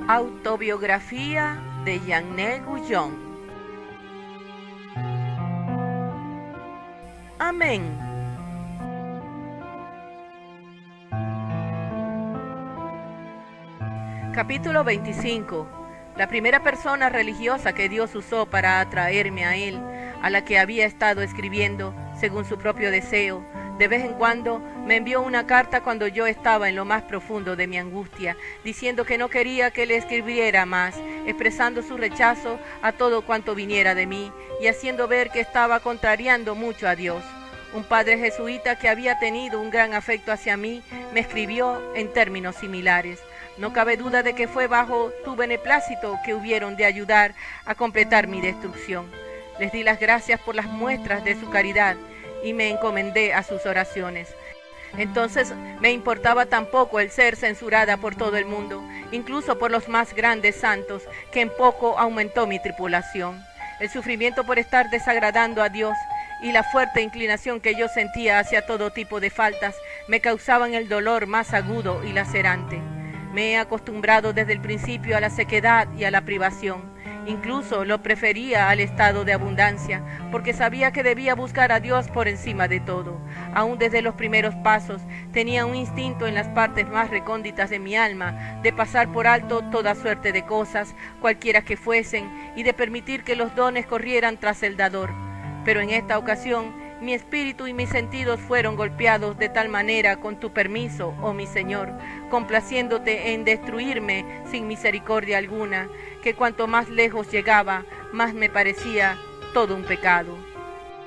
Autobiografía de Jeanne Guyon. Amén. Capítulo 25. La primera persona religiosa que Dios usó para atraerme a Él, a la que había estado escribiendo, según su propio deseo, de vez en cuando me envió una carta cuando yo estaba en lo más profundo de mi angustia, diciendo que no quería que le escribiera más, expresando su rechazo a todo cuanto viniera de mí y haciendo ver que estaba contrariando mucho a Dios. Un padre jesuita que había tenido un gran afecto hacia mí me escribió en términos similares. No cabe duda de que fue bajo tu beneplácito que hubieron de ayudar a completar mi destrucción. Les di las gracias por las muestras de su caridad y me encomendé a sus oraciones. Entonces me importaba tan poco el ser censurada por todo el mundo, incluso por los más grandes santos, que en poco aumentó mi tribulación. El sufrimiento por estar desagradando a Dios y la fuerte inclinación que yo sentía hacia todo tipo de faltas me causaban el dolor más agudo y lacerante. Me he acostumbrado desde el principio a la sequedad y a la privación. Incluso lo prefería al estado de abundancia, porque sabía que debía buscar a Dios por encima de todo. Aún desde los primeros pasos tenía un instinto en las partes más recónditas de mi alma de pasar por alto toda suerte de cosas, cualquiera que fuesen, y de permitir que los dones corrieran tras el dador. Pero en esta ocasión mi espíritu y mis sentidos fueron golpeados de tal manera con tu permiso, oh mi Señor, complaciéndote en destruirme sin misericordia alguna, que cuanto más lejos llegaba, más me parecía todo un pecado.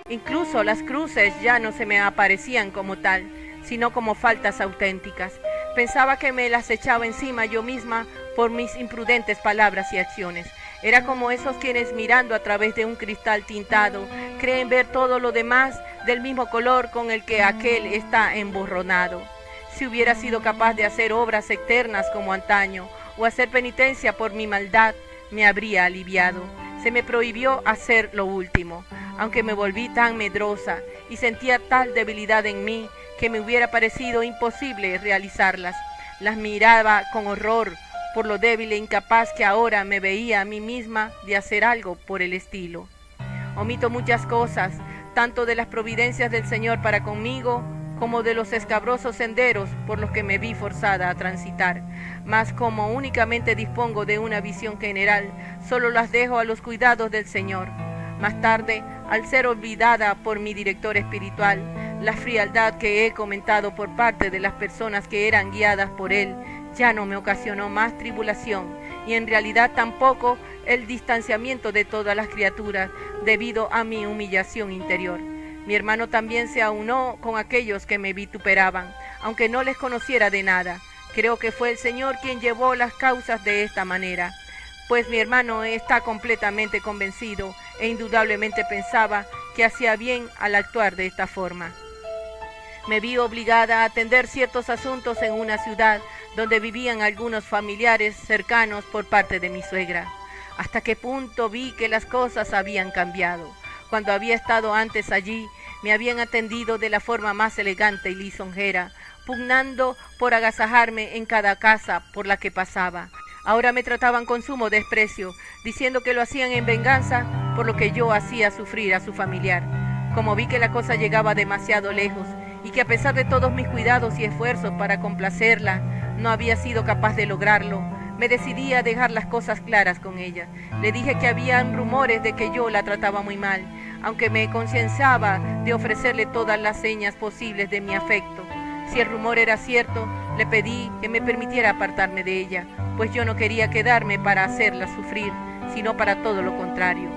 Incluso las cruces ya no se me aparecían como tal, sino como faltas auténticas. Pensaba que me las echaba encima yo misma por mis imprudentes palabras y acciones. Era como esos quienes mirando a través de un cristal tintado creen ver todo lo demás del mismo color con el que aquel está emborronado. Si hubiera sido capaz de hacer obras eternas como antaño o hacer penitencia por mi maldad, me habría aliviado. Se me prohibió hacer lo último, aunque me volví tan medrosa y sentía tal debilidad en mí que me hubiera parecido imposible realizarlas. Las miraba con horror por lo débil e incapaz que ahora me veía a mí misma de hacer algo por el estilo. Omito muchas cosas, tanto de las providencias del Señor para conmigo, como de los escabrosos senderos por los que me vi forzada a transitar, mas como únicamente dispongo de una visión general, solo las dejo a los cuidados del Señor. Más tarde, al ser olvidada por mi director espiritual, la frialdad que he comentado por parte de las personas que eran guiadas por él, ya no me ocasionó más tribulación, y en realidad tampoco el distanciamiento de todas las criaturas debido a mi humillación interior. Mi hermano también se aunó con aquellos que me vituperaban, aunque no les conociera de nada. Creo que fue el Señor quien llevó las causas de esta manera, pues mi hermano está completamente convencido e indudablemente pensaba que hacía bien al actuar de esta forma. Me vi obligada a atender ciertos asuntos en una ciudad donde vivían algunos familiares cercanos por parte de mi suegra. ¿Hasta qué punto vi que las cosas habían cambiado? Cuando había estado antes allí, me habían atendido de la forma más elegante y lisonjera, pugnando por agasajarme en cada casa por la que pasaba. Ahora me trataban con sumo desprecio, diciendo que lo hacían en venganza por lo que yo hacía sufrir a su familiar. Como vi que la cosa llegaba demasiado lejos y que a pesar de todos mis cuidados y esfuerzos para complacerla, no había sido capaz de lograrlo, me decidí a dejar las cosas claras con ella. Le dije que habían rumores de que yo la trataba muy mal, aunque me concienciaba de ofrecerle todas las señas posibles de mi afecto. Si el rumor era cierto, le pedí que me permitiera apartarme de ella, pues yo no quería quedarme para hacerla sufrir, sino para todo lo contrario.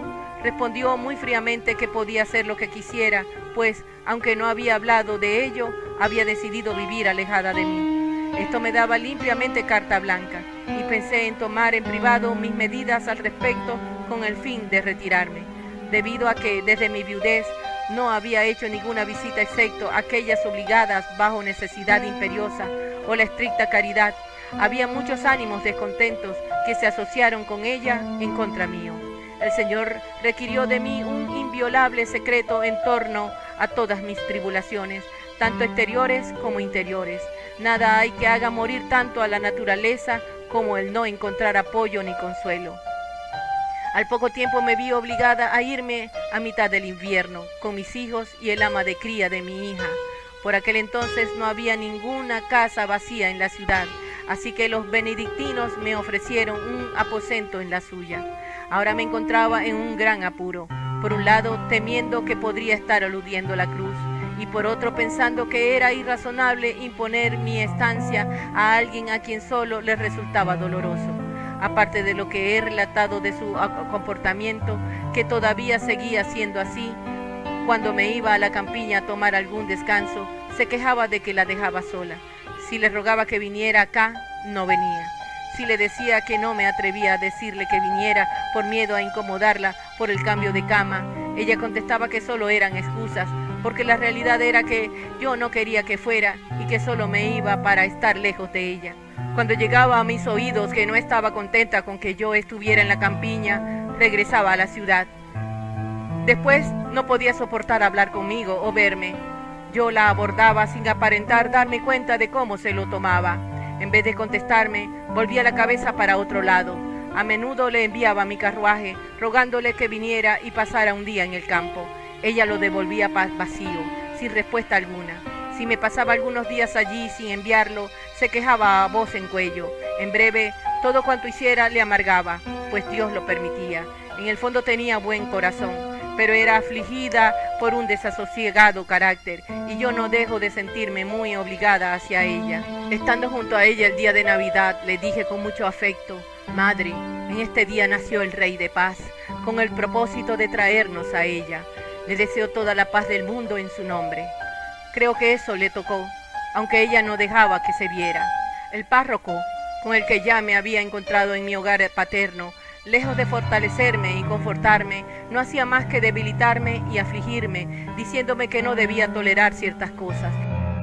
Respondió muy fríamente que podía hacer lo que quisiera, pues, aunque no había hablado de ello, había decidido vivir alejada de mí. Esto me daba limpiamente carta blanca, y pensé en tomar en privado mis medidas al respecto con el fin de retirarme. Debido a que desde mi viudez no había hecho ninguna visita excepto aquellas obligadas bajo necesidad imperiosa o la estricta caridad, había muchos ánimos descontentos que se asociaron con ella en contra mío. El Señor requirió de mí un inviolable secreto en torno a todas mis tribulaciones, tanto exteriores como interiores. Nada hay que haga morir tanto a la naturaleza como el no encontrar apoyo ni consuelo. Al poco tiempo me vi obligada a irme a mitad del invierno, con mis hijos y el ama de cría de mi hija. Por aquel entonces no había ninguna casa vacía en la ciudad, así que los benedictinos me ofrecieron un aposento en la suya. Ahora me encontraba en un gran apuro, por un lado temiendo que podría estar eludiendo la cruz, y por otro pensando que era irrazonable imponer mi estancia a alguien a quien solo le resultaba doloroso. Aparte de lo que he relatado de su comportamiento, que todavía seguía siendo así, cuando me iba a la campiña a tomar algún descanso, se quejaba de que la dejaba sola. Si le rogaba que viniera acá, no venía. Si le decía que no me atrevía a decirle que viniera por miedo a incomodarla por el cambio de cama, ella contestaba que solo eran excusas, porque la realidad era que yo no quería que fuera y que solo me iba para estar lejos de ella. Cuando llegaba a mis oídos que no estaba contenta con que yo estuviera en la campiña, regresaba a la ciudad. Después no podía soportar hablar conmigo o verme. Yo la abordaba sin aparentar darme cuenta de cómo se lo tomaba. En vez de contestarme, volvía la cabeza para otro lado. A menudo le enviaba mi carruaje, rogándole que viniera y pasara un día en el campo. Ella lo devolvía vacío, sin respuesta alguna. Si me pasaba algunos días allí sin enviarlo, se quejaba a voz en cuello. En breve, todo cuanto hiciera le amargaba, pues Dios lo permitía. En el fondo tenía buen corazón, pero era afligida por un desasosiegado carácter, y yo no dejo de sentirme muy obligada hacia ella. Estando junto a ella el día de Navidad, le dije con mucho afecto: «Madre, en este día nació el Rey de Paz, con el propósito de traernos a ella. Le deseo toda la paz del mundo en su nombre». Creo que eso le tocó, aunque ella no dejaba que se viera. El párroco, con el que ya me había encontrado en mi hogar paterno, lejos de fortalecerme y confortarme, no hacía más que debilitarme y afligirme, diciéndome que no debía tolerar ciertas cosas.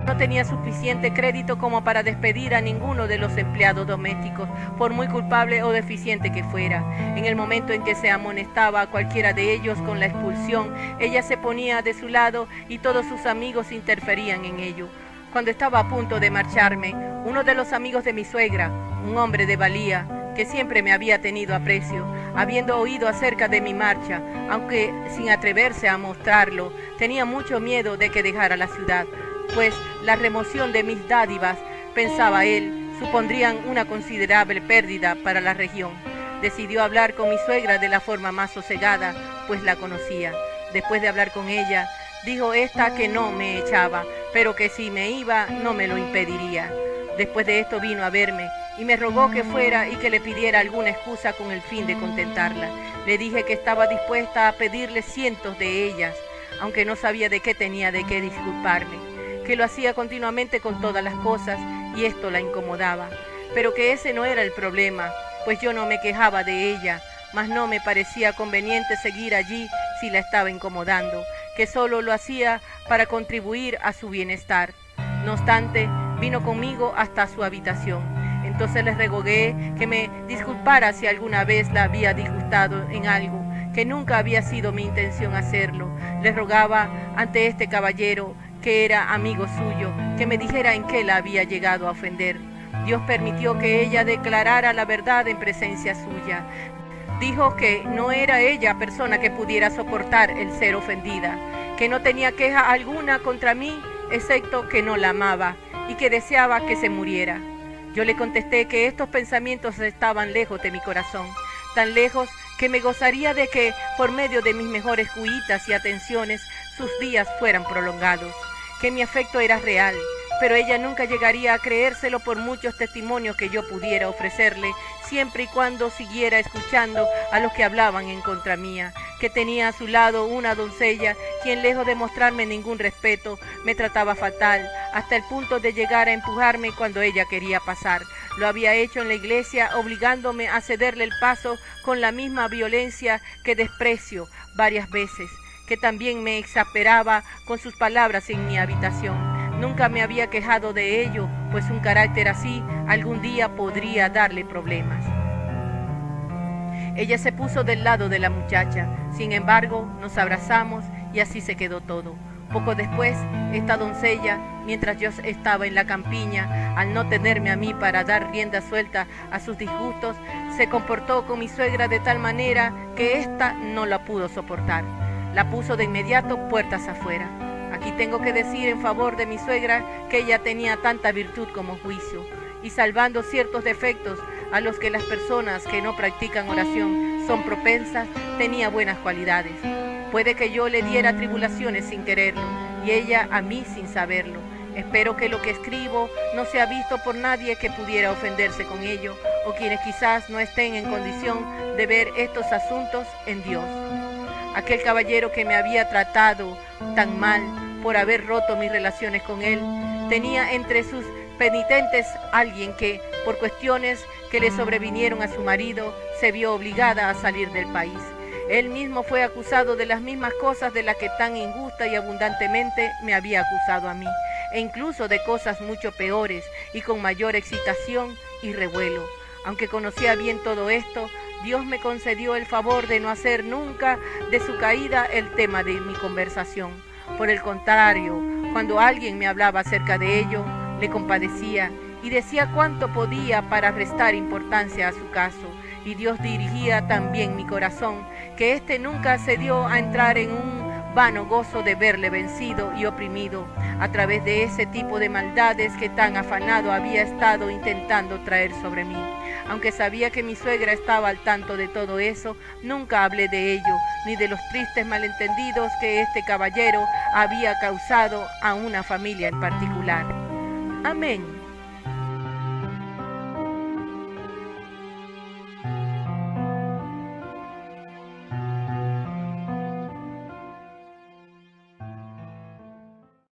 No tenía suficiente crédito como para despedir a ninguno de los empleados domésticos, por muy culpable o deficiente que fuera. En el momento en que se amonestaba a cualquiera de ellos con la expulsión, ella se ponía de su lado y todos sus amigos interferían en ello. Cuando estaba a punto de marcharme, uno de los amigos de mi suegra, un hombre de valía, que siempre me había tenido aprecio, habiendo oído acerca de mi marcha, aunque sin atreverse a mostrarlo, tenía mucho miedo de que dejara la ciudad, pues la remoción de mis dádivas, pensaba él, supondrían una considerable pérdida para la región. Decidió hablar con mi suegra de la forma más sosegada, pues la conocía. Después de hablar con ella, dijo esta que no me echaba, pero que si me iba no me lo impediría. Después de esto vino a verme y me rogó que fuera y que le pidiera alguna excusa con el fin de contentarla. Le dije que estaba dispuesta a pedirle cientos de ellas, aunque no sabía de qué tenía de qué disculparme, que lo hacía continuamente con todas las cosas y esto la incomodaba, pero que ese no era el problema, pues yo no me quejaba de ella, mas no me parecía conveniente seguir allí si la estaba incomodando, que solo lo hacía para contribuir a su bienestar. No obstante, vino conmigo hasta su habitación. Entonces le rogué que me disculpara si alguna vez la había disgustado en algo, que nunca había sido mi intención hacerlo. Le rogaba ante este caballero, que era amigo suyo, que me dijera en qué la había llegado a ofender. Dios permitió que ella declarara la verdad en presencia suya. Dijo que no era ella persona que pudiera soportar el ser ofendida, que no tenía queja alguna contra mí, excepto que no la amaba y que deseaba que se muriera. Yo le contesté que estos pensamientos estaban lejos de mi corazón, tan lejos que me gozaría de que, por medio de mis mejores cuitas y atenciones, sus días fueran prolongados, que mi afecto era real, pero ella nunca llegaría a creérselo por muchos testimonios que yo pudiera ofrecerle, siempre y cuando siguiera escuchando a los que hablaban en contra mía, que tenía a su lado una doncella, quien lejos de mostrarme ningún respeto, me trataba fatal, hasta el punto de llegar a empujarme cuando ella quería pasar. Lo había hecho en la iglesia, obligándome a cederle el paso con la misma violencia que desprecio varias veces, que también me exasperaba con sus palabras en mi habitación. Nunca me había quejado de ello, pues un carácter así algún día podría darle problemas. Ella se puso del lado de la muchacha, sin embargo, nos abrazamos y así se quedó todo. Poco después, esta doncella, mientras yo estaba en la campiña, al no tenerme a mí para dar rienda suelta a sus disgustos, se comportó con mi suegra de tal manera que ésta no la pudo soportar. La puso de inmediato puertas afuera. Aquí tengo que decir en favor de mi suegra que ella tenía tanta virtud como juicio, y salvando ciertos defectos a los que las personas que no practican oración son propensas, tenía buenas cualidades. Puede que yo le diera tribulaciones sin quererlo, y ella a mí sin saberlo. Espero que lo que escribo no sea visto por nadie que pudiera ofenderse con ello, o quienes quizás no estén en condición de ver estos asuntos en Dios. Aquel caballero que me había tratado tan mal por haber roto mis relaciones con él, tenía entre sus penitentes alguien que, por cuestiones que le sobrevinieron a su marido, se vio obligada a salir del país. Él mismo fue acusado de las mismas cosas de las que tan injusta y abundantemente me había acusado a mí, e incluso de cosas mucho peores y con mayor excitación y revuelo. Aunque conocía bien todo esto, Dios me concedió el favor de no hacer nunca de su caída el tema de mi conversación. Por el contrario, cuando alguien me hablaba acerca de ello, le compadecía y decía cuanto podía para restar importancia a su caso, y Dios dirigía también mi corazón, que éste nunca se dio a entrar en un vano gozo de verle vencido y oprimido a través de ese tipo de maldades que tan afanado había estado intentando traer sobre mí. Aunque sabía que mi suegra estaba al tanto de todo eso, nunca hablé de ello, ni de los tristes malentendidos que este caballero había causado a una familia en particular. Amén.